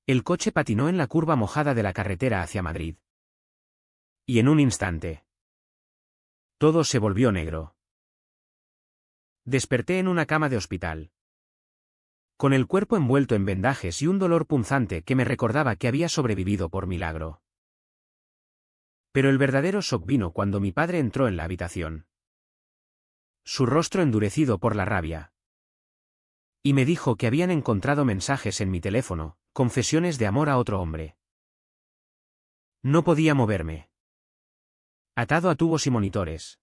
El coche patinó en la curva mojada de la carretera hacia Madrid. Y en un instante, todo se volvió negro. Desperté en una cama de hospital, con el cuerpo envuelto en vendajes y un dolor punzante que me recordaba que había sobrevivido por milagro. Pero el verdadero shock vino cuando mi padre entró en la habitación, su rostro endurecido por la rabia, y me dijo que habían encontrado mensajes en mi teléfono, confesiones de amor a otro hombre. No podía moverme, atado a tubos y monitores,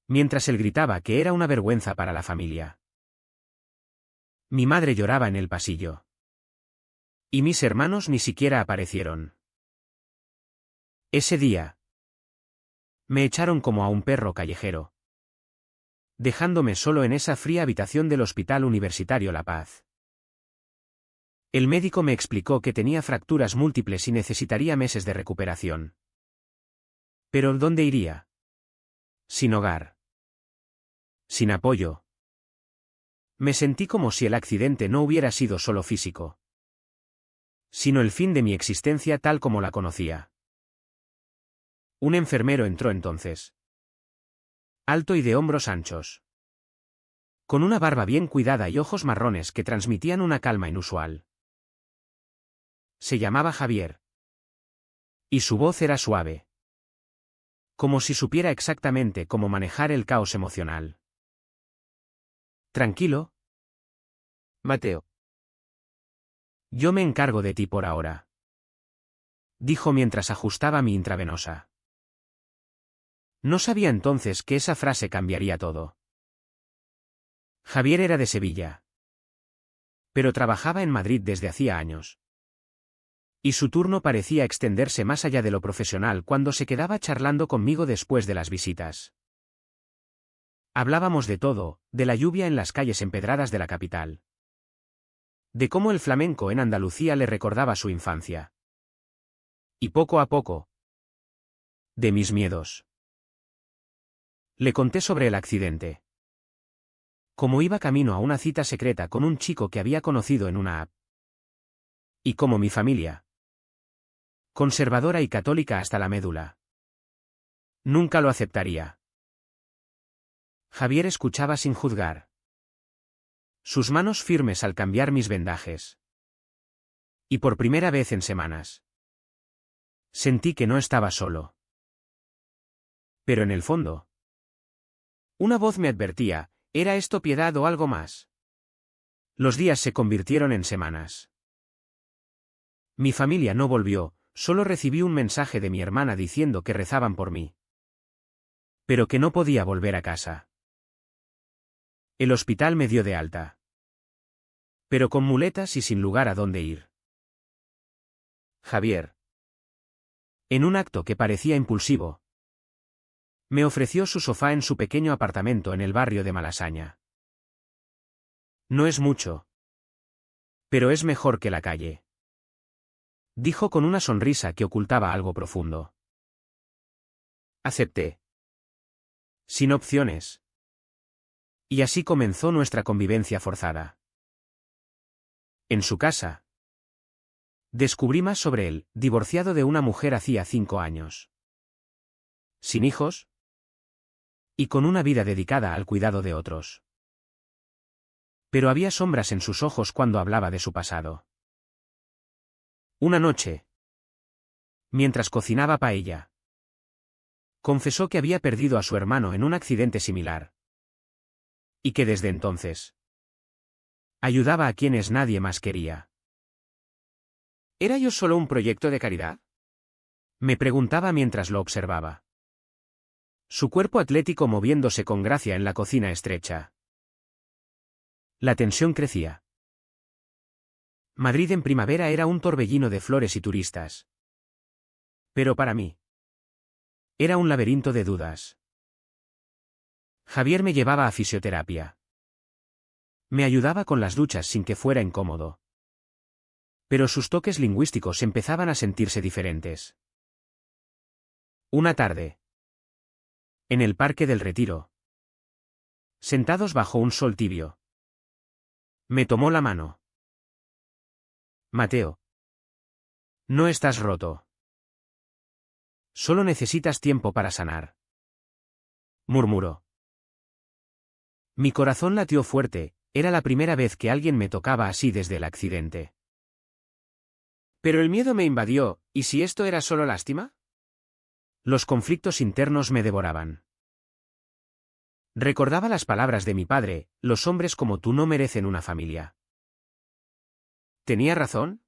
mientras él gritaba que era una vergüenza para la familia. Mi madre lloraba en el pasillo, y mis hermanos ni siquiera aparecieron. Ese día, me echaron como a un perro callejero, dejándome solo en esa fría habitación del Hospital Universitario La Paz. El médico me explicó que tenía fracturas múltiples y necesitaría meses de recuperación. Pero ¿dónde iría? Sin hogar, sin apoyo. Me sentí como si el accidente no hubiera sido solo físico, sino el fin de mi existencia tal como la conocía. Un enfermero entró entonces, alto y de hombros anchos, con una barba bien cuidada y ojos marrones que transmitían una calma inusual. Se llamaba Javier, y su voz era suave, como si supiera exactamente cómo manejar el caos emocional. Tranquilo, Mateo. Yo me encargo de ti por ahora, dijo mientras ajustaba mi intravenosa. No sabía entonces que esa frase cambiaría todo. Javier era de Sevilla, pero trabajaba en Madrid desde hacía años. Y su turno parecía extenderse más allá de lo profesional cuando se quedaba charlando conmigo después de las visitas. Hablábamos de todo, de la lluvia en las calles empedradas de la capital, de cómo el flamenco en Andalucía le recordaba su infancia. Y poco a poco, de mis miedos. Le conté sobre el accidente, cómo iba camino a una cita secreta con un chico que había conocido en una app. Y cómo mi familia, conservadora y católica hasta la médula, nunca lo aceptaría. Javier escuchaba sin juzgar, sus manos firmes al cambiar mis vendajes. Y por primera vez en semanas, sentí que no estaba solo. Pero en el fondo, una voz me advertía, ¿era esto piedad o algo más? Los días se convirtieron en semanas. Mi familia no volvió, solo recibí un mensaje de mi hermana diciendo que rezaban por mí, pero que no podía volver a casa. El hospital me dio de alta, pero con muletas y sin lugar a dónde ir. Javier, en un acto que parecía impulsivo, me ofreció su sofá en su pequeño apartamento en el barrio de Malasaña. No es mucho, pero es mejor que la calle, dijo con una sonrisa que ocultaba algo profundo. Acepté, sin opciones. Y así comenzó nuestra convivencia forzada. En su casa, descubrí más sobre él, divorciado de una mujer hacía 5 años. Sin hijos, y con una vida dedicada al cuidado de otros. Pero había sombras en sus ojos cuando hablaba de su pasado. Una noche, mientras cocinaba paella, confesó que había perdido a su hermano en un accidente similar. Y que desde entonces ayudaba a quienes nadie más quería. ¿Era yo solo un proyecto de caridad? Me preguntaba mientras lo observaba. Su cuerpo atlético moviéndose con gracia en la cocina estrecha. La tensión crecía. Madrid en primavera era un torbellino de flores y turistas. Pero para mí, era un laberinto de dudas. Javier me llevaba a fisioterapia. Me ayudaba con las duchas sin que fuera incómodo. Pero sus toques lingüísticos empezaban a sentirse diferentes. Una tarde, en el Parque del Retiro, sentados bajo un sol tibio, me tomó la mano. Mateo, No estás roto. Solo necesitas tiempo para sanar. Murmuró. Mi corazón latió fuerte, era la primera vez que alguien me tocaba así desde el accidente. Pero el miedo me invadió, ¿y si esto era solo lástima? Los conflictos internos me devoraban. Recordaba las palabras de mi padre, los hombres como tú no merecen una familia. ¿Tenía razón?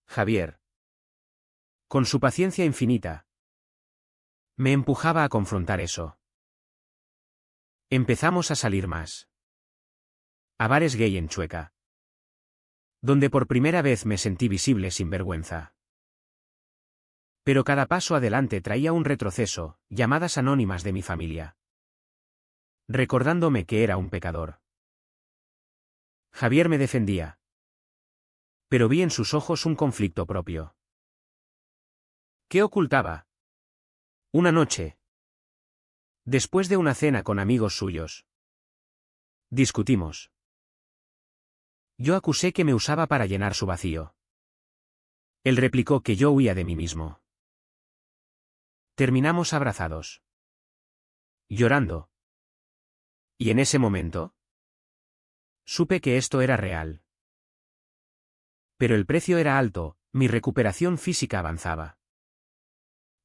Javier. Con su paciencia infinita. Me empujaba a confrontar eso. Empezamos a salir más. A bares gay en Chueca. Donde por primera vez me sentí visible sin vergüenza. Pero cada paso adelante traía un retroceso, llamadas anónimas de mi familia. Recordándome que era un pecador. Javier me defendía. Pero vi en sus ojos un conflicto propio. ¿Qué ocultaba? Una noche. Después de una cena con amigos suyos. Discutimos. Yo acusé que me usaba para llenar su vacío. Él replicó que yo huía de mí mismo. Terminamos abrazados. Llorando. Y en ese momento, supe que esto era real. Pero el precio era alto, mi recuperación física avanzaba.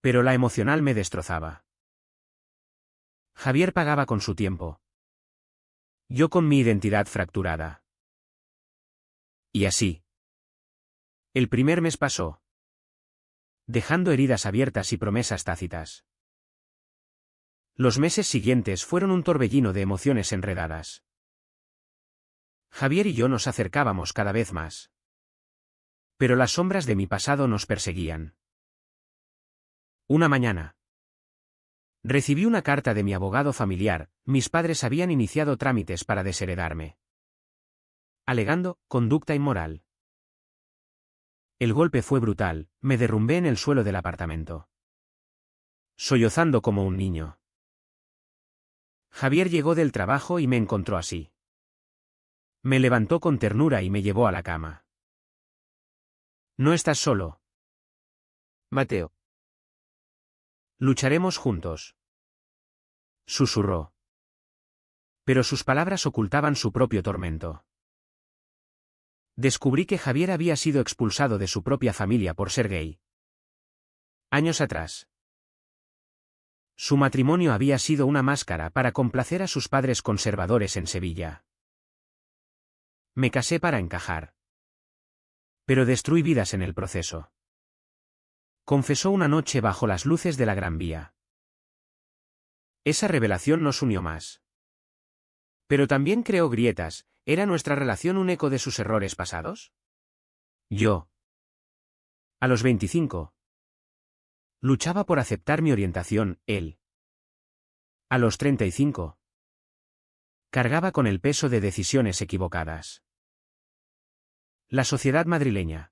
Pero la emocional me destrozaba. Javier pagaba con su tiempo. Yo con mi identidad fracturada. Y así. El primer mes pasó. Dejando heridas abiertas y promesas tácitas. Los meses siguientes fueron un torbellino de emociones enredadas. Javier y yo nos acercábamos cada vez más. Pero las sombras de mi pasado nos perseguían. Una mañana. Recibí una carta de mi abogado familiar, mis padres habían iniciado trámites para desheredarme. Alegando conducta inmoral. El golpe fue brutal, me derrumbé en el suelo del apartamento. Sollozando como un niño. Javier llegó del trabajo y me encontró así. Me levantó con ternura y me llevó a la cama. No estás solo, Mateo. Lucharemos juntos. Susurró. Pero sus palabras ocultaban su propio tormento. Descubrí que Javier había sido expulsado de su propia familia por ser gay. Años atrás. Su matrimonio había sido una máscara para complacer a sus padres conservadores en Sevilla. Me casé para encajar. Pero destruí vidas en el proceso. Confesó una noche bajo las luces de la Gran Vía. Esa revelación nos unió más. Pero también creó grietas, ¿era nuestra relación un eco de sus errores pasados? Yo. A los 25. Luchaba por aceptar mi orientación, él. A los 35. Cargaba con el peso de decisiones equivocadas. La sociedad madrileña,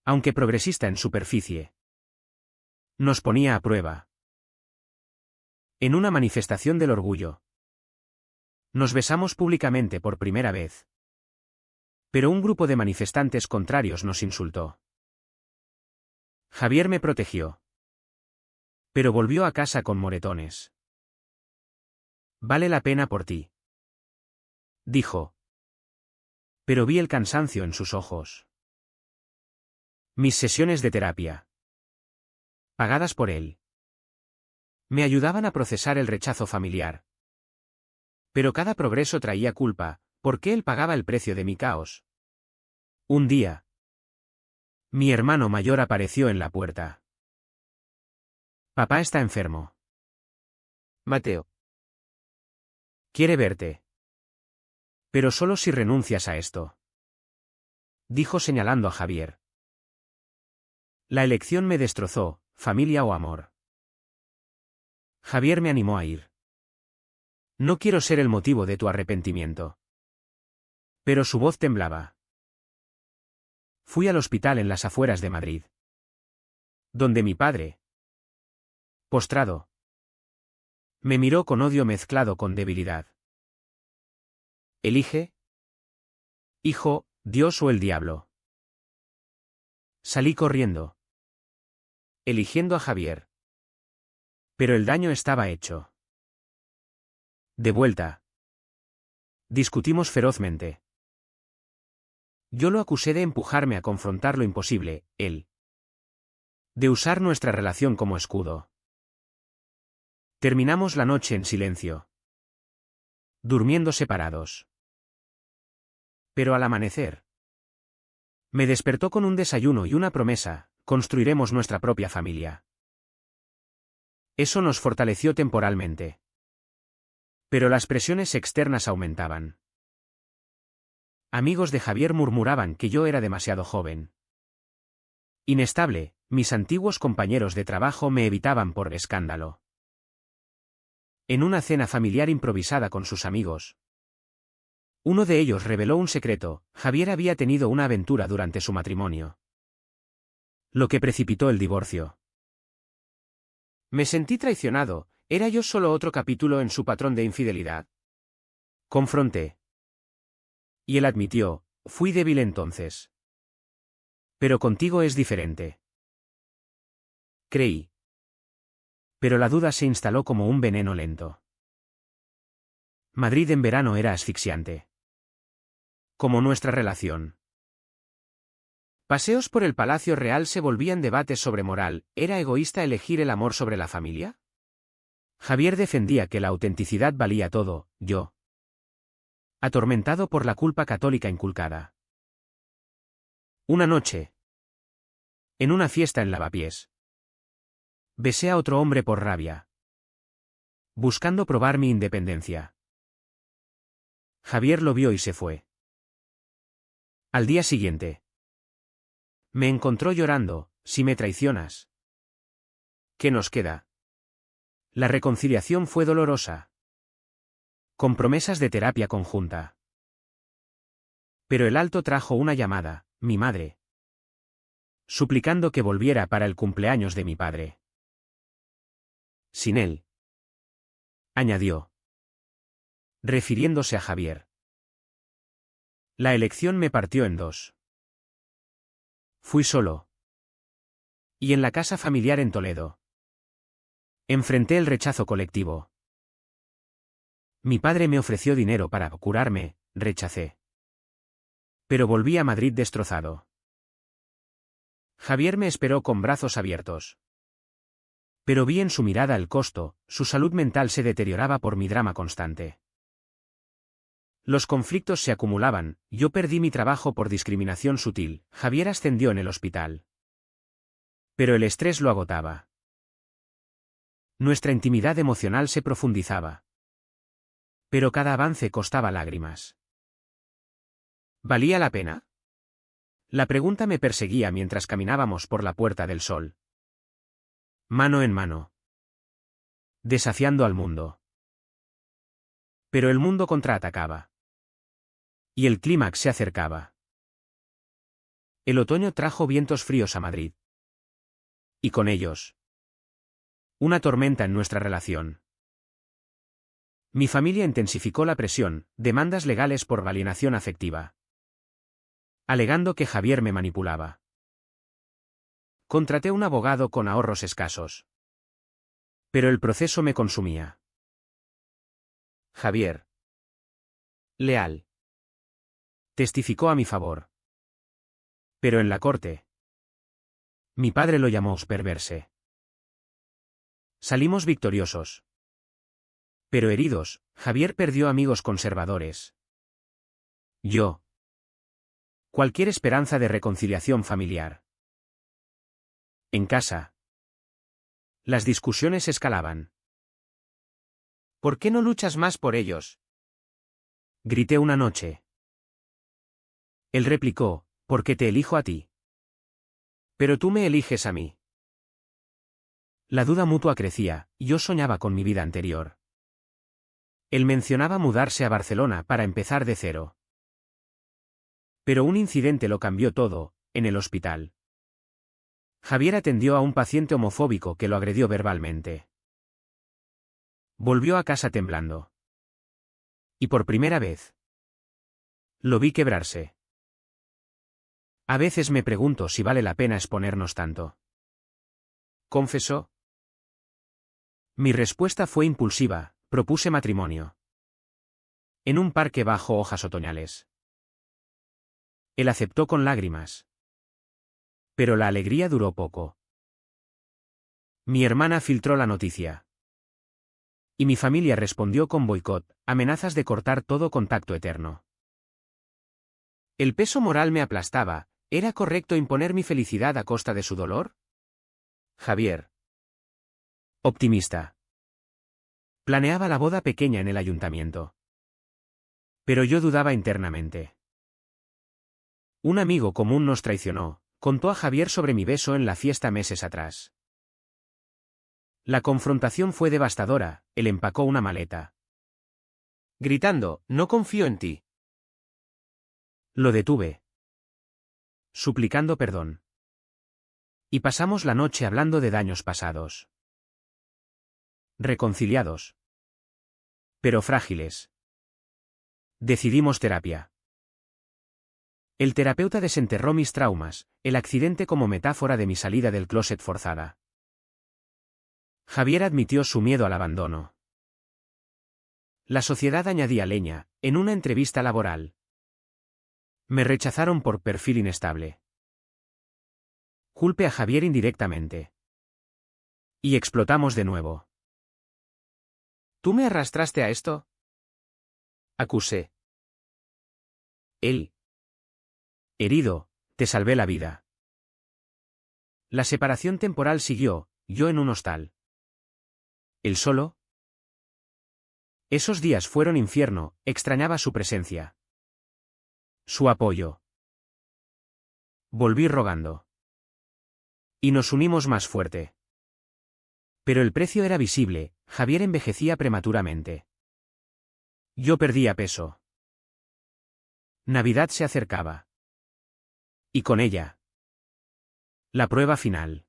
aunque progresista en superficie, nos ponía a prueba. En una manifestación del orgullo. Nos besamos públicamente por primera vez. Pero un grupo de manifestantes contrarios nos insultó. Javier me protegió. Pero volvió a casa con moretones. Vale la pena por ti, dijo. Pero vi el cansancio en sus ojos. Mis sesiones de terapia, pagadas por él, me ayudaban a procesar el rechazo familiar. Pero cada progreso traía culpa, porque él pagaba el precio de mi caos. Un día, mi hermano mayor apareció en la puerta. Papá está enfermo. Mateo. Quiere verte. Pero solo si renuncias a esto, dijo señalando a Javier. La elección me destrozó, familia o amor. Javier me animó a ir. No quiero ser el motivo de tu arrepentimiento. Pero su voz temblaba. Fui al hospital en las afueras de Madrid. Donde mi padre, postrado, me miró con odio mezclado con debilidad. Elige, hijo, Dios o el diablo. Salí corriendo, eligiendo a Javier. Pero el daño estaba hecho. De vuelta. Discutimos ferozmente. Yo lo acusé de empujarme a confrontar lo imposible, él. De usar nuestra relación como escudo. Terminamos la noche en silencio. Durmiendo separados. Pero al amanecer. Me despertó con un desayuno y una promesa: construiremos nuestra propia familia. Eso nos fortaleció temporalmente. Pero las presiones externas aumentaban. Amigos de Javier murmuraban que yo era demasiado joven. Inestable, mis antiguos compañeros de trabajo me evitaban por escándalo. En una cena familiar improvisada con sus amigos, uno de ellos reveló un secreto: Javier había tenido una aventura durante su matrimonio. Lo que precipitó el divorcio. Me sentí traicionado. ¿Era yo solo otro capítulo en su patrón de infidelidad? Confronté. Y él admitió: fui débil entonces. Pero contigo es diferente. Creí. Pero la duda se instaló como un veneno lento. Madrid en verano era asfixiante. Como nuestra relación. Paseos por el Palacio Real se volvían debates sobre moral. ¿Era egoísta elegir el amor sobre la familia? Javier defendía que la autenticidad valía todo, yo. Atormentado por la culpa católica inculcada. Una noche. En una fiesta en Lavapiés. Besé a otro hombre por rabia. Buscando probar mi independencia. Javier lo vio y se fue. Al día siguiente. Me encontró llorando: si me traicionas, ¿qué nos queda? La reconciliación fue dolorosa. Con promesas de terapia conjunta. Pero el alto trajo una llamada: mi madre. Suplicando que volviera para el cumpleaños de mi padre. Sin él. Añadió. Refiriéndose a Javier. La elección me partió en dos. Fui solo. Y en la casa familiar en Toledo. Enfrenté el rechazo colectivo. Mi padre me ofreció dinero para curarme, rechacé. Pero volví a Madrid destrozado. Javier me esperó con brazos abiertos. Pero vi en su mirada el costo: su salud mental se deterioraba por mi drama constante. Los conflictos se acumulaban: yo perdí mi trabajo por discriminación sutil, Javier ascendió en el hospital. Pero el estrés lo agotaba. Nuestra intimidad emocional se profundizaba. Pero cada avance costaba lágrimas. ¿Valía la pena? La pregunta me perseguía mientras caminábamos por la Puerta del Sol. Mano en mano. Desafiando al mundo. Pero el mundo contraatacaba. Y el clímax se acercaba. El otoño trajo vientos fríos a Madrid. Y con ellos, una tormenta en nuestra relación. Mi familia intensificó la presión: demandas legales por alienación afectiva. Alegando que Javier me manipulaba. Contraté un abogado con ahorros escasos. Pero el proceso me consumía. Javier, leal, testificó a mi favor. Pero en la corte, mi padre lo llamó perverse. Salimos victoriosos. Pero heridos, Javier perdió amigos conservadores. Yo. Cualquier esperanza de reconciliación familiar. En casa. Las discusiones escalaban. ¿Por qué no luchas más por ellos? Grité una noche. Él replicó: porque te elijo a ti. Pero tú me eliges a mí. La duda mutua crecía: yo soñaba con mi vida anterior. Él mencionaba mudarse a Barcelona para empezar de cero. Pero un incidente lo cambió todo: en el hospital. Javier atendió a un paciente homofóbico que lo agredió verbalmente. Volvió a casa temblando. Y por primera vez, lo vi quebrarse. A veces me pregunto si vale la pena exponernos tanto. Confesó. Mi respuesta fue impulsiva, propuse matrimonio. En un parque bajo hojas otoñales. Él aceptó con lágrimas. Pero la alegría duró poco. Mi hermana filtró la noticia. Y mi familia respondió con boicot, amenazas de cortar todo contacto eterno. El peso moral me aplastaba. ¿Era correcto imponer mi felicidad a costa de su dolor? Javier. Optimista. Planeaba la boda pequeña en el ayuntamiento. Pero yo dudaba internamente. Un amigo común nos traicionó, contó a Javier sobre mi beso en la fiesta meses atrás. La confrontación fue devastadora, él empacó una maleta. Gritando, no confío en ti. Lo detuve. Suplicando perdón. Y pasamos la noche hablando de daños pasados. Reconciliados. Pero frágiles. Decidimos terapia. El terapeuta desenterró mis traumas, el accidente como metáfora de mi salida del closet forzada. Javier admitió su miedo al abandono. La sociedad añadía leña, en una entrevista laboral. Me rechazaron por perfil inestable. Culpe a Javier indirectamente. Y explotamos de nuevo. ¿Tú me arrastraste a esto? Acusé. Él. Herido, te salvé la vida. La separación temporal siguió, yo en un hostal. ¿Él solo? Esos días fueron infierno, extrañaba su presencia. Su apoyo. Volví rogando. Y nos unimos más fuerte. Pero el precio era visible, Javier envejecía prematuramente. Yo perdía peso. Navidad se acercaba. Y con ella. La prueba final.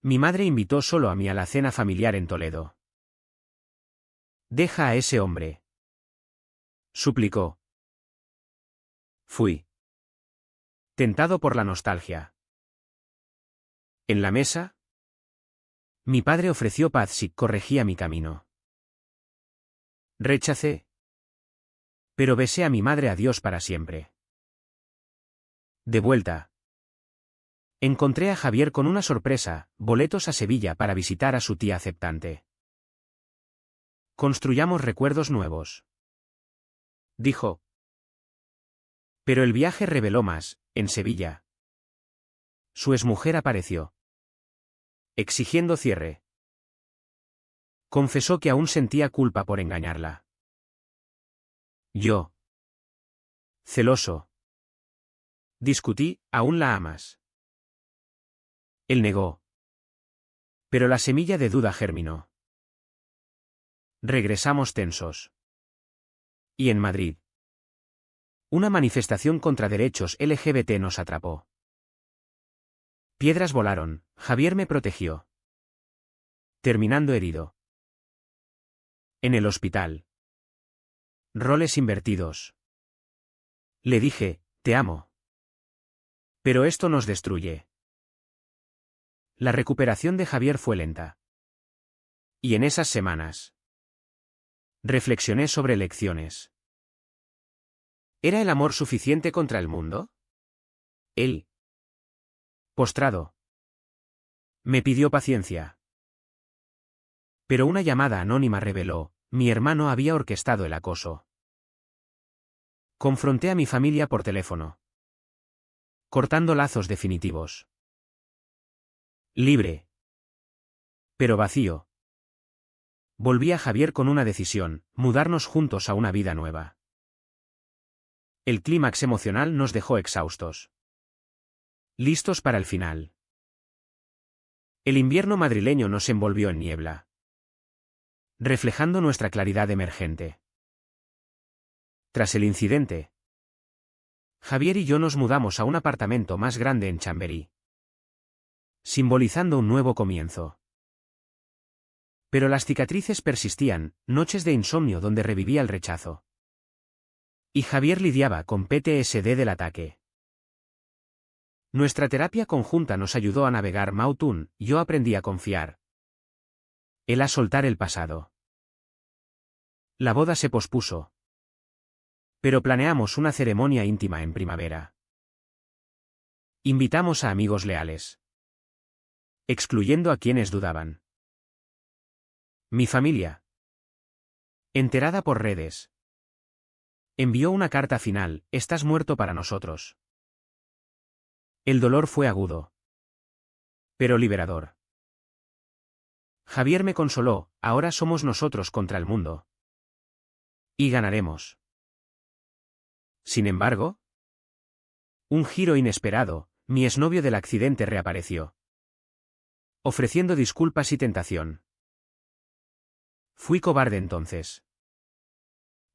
Mi madre invitó solo a mí a la cena familiar en Toledo. Deja a ese hombre. Suplicó. Fui. Tentado por la nostalgia. En la mesa. Mi padre ofreció paz si corregía mi camino. Rechacé. Pero besé a mi madre a Dios para siempre. De vuelta. Encontré a Javier con una sorpresa, boletos a Sevilla para visitar a su tía aceptante. Construyamos recuerdos nuevos. Dijo. Pero el viaje reveló más, en Sevilla. Su exmujer apareció. Exigiendo cierre. Confesó que aún sentía culpa por engañarla. Yo. Celoso. Discutí, ¿aún la amas? Él negó. Pero la semilla de duda germinó. Regresamos tensos. Y en Madrid. Una manifestación contra derechos LGBT nos atrapó. Piedras volaron, Javier me protegió. Terminando herido. En el hospital. Roles invertidos. Le dije, te amo. Pero esto nos destruye. La recuperación de Javier fue lenta. Y en esas semanas. Reflexioné sobre lecciones. ¿Era el amor suficiente contra el mundo? Él. Postrado. Me pidió paciencia. Pero una llamada anónima reveló, mi hermano había orquestado el acoso. Confronté a mi familia por teléfono. Cortando lazos definitivos. Libre. Pero vacío. Volví a Javier con una decisión, mudarnos juntos a una vida nueva. El clímax emocional nos dejó exhaustos. Listos para el final. El invierno madrileño nos envolvió en niebla. Reflejando nuestra claridad emergente. Tras el incidente, Javier y yo nos mudamos a un apartamento más grande en Chamberí. Simbolizando un nuevo comienzo. Pero las cicatrices persistían, noches de insomnio donde revivía el rechazo. Y Javier lidiaba con PTSD del ataque. Nuestra terapia conjunta nos ayudó a navegar Mautun, yo aprendí a confiar. Él a soltar el pasado. La boda se pospuso. Pero planeamos una ceremonia íntima en primavera. Invitamos a amigos leales. Excluyendo a quienes dudaban. Mi familia. Enterada por redes. Envió una carta final: estás muerto para nosotros. El dolor fue agudo. Pero liberador. Javier me consoló: ahora somos nosotros contra el mundo. Y ganaremos. Sin embargo, un giro inesperado, mi exnovio del accidente reapareció. Ofreciendo disculpas y tentación. Fui cobarde entonces.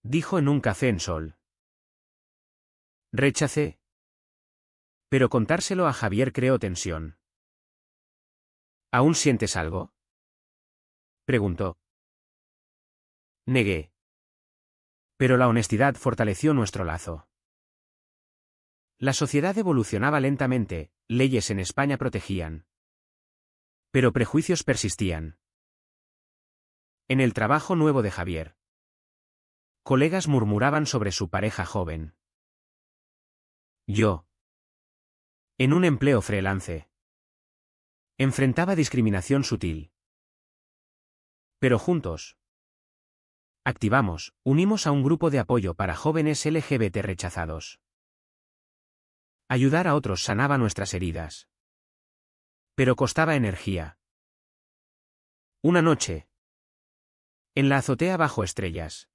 Dijo en un café en Sol. Rechacé. Pero contárselo a Javier creó tensión. ¿Aún sientes algo?, preguntó. Negué. Pero la honestidad fortaleció nuestro lazo. La sociedad evolucionaba lentamente, leyes en España protegían. Pero prejuicios persistían. En el trabajo nuevo de Javier. Colegas murmuraban sobre su pareja joven. Yo. En un empleo freelance. Enfrentaba discriminación sutil. Pero juntos. Unimos a un grupo de apoyo para jóvenes LGBT rechazados. Ayudar a otros sanaba nuestras heridas. Pero costaba energía. Una noche. En la azotea bajo estrellas.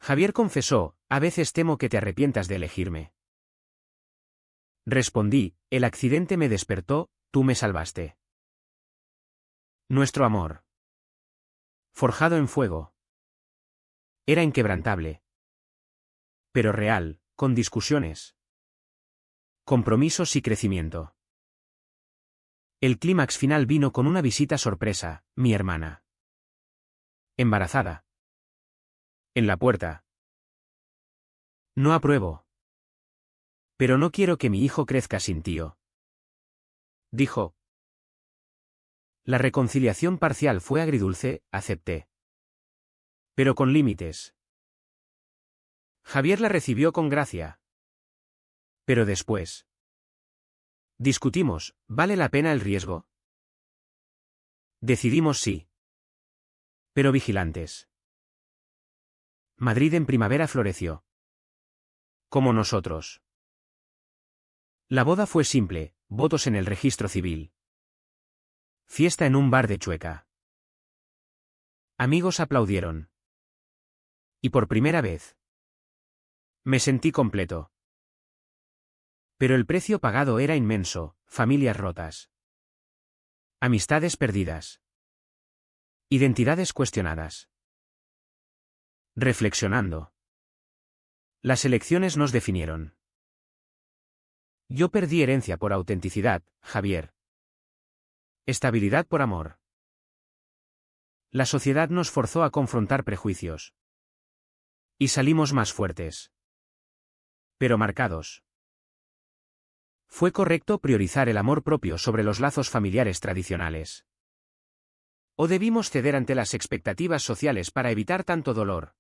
Javier confesó: a veces temo que te arrepientas de elegirme. Respondí: el accidente me despertó, tú me salvaste. Nuestro amor. Forjado en fuego. Era inquebrantable. Pero real, con discusiones. Compromisos y crecimiento. El clímax final vino con una visita sorpresa: mi hermana. Embarazada. En la puerta. No apruebo. Pero no quiero que mi hijo crezca sin tío. Dijo. La reconciliación parcial fue agridulce, acepté. Pero con límites. Javier la recibió con gracia. Pero después. Discutimos: ¿vale la pena el riesgo? Decidimos sí. Pero vigilantes. Madrid en primavera floreció. Como nosotros. La boda fue simple: votos en el registro civil. Fiesta en un bar de Chueca. Amigos aplaudieron. Y por primera vez. Me sentí completo. Pero el precio pagado era inmenso: familias rotas. Amistades perdidas. Identidades cuestionadas. Reflexionando. Las elecciones nos definieron. Yo perdí herencia por autenticidad, Javier. Estabilidad por amor. La sociedad nos forzó a confrontar prejuicios. Y salimos más fuertes. Pero marcados. Fue correcto priorizar el amor propio sobre los lazos familiares tradicionales. ¿O debimos ceder ante las expectativas sociales para evitar tanto dolor?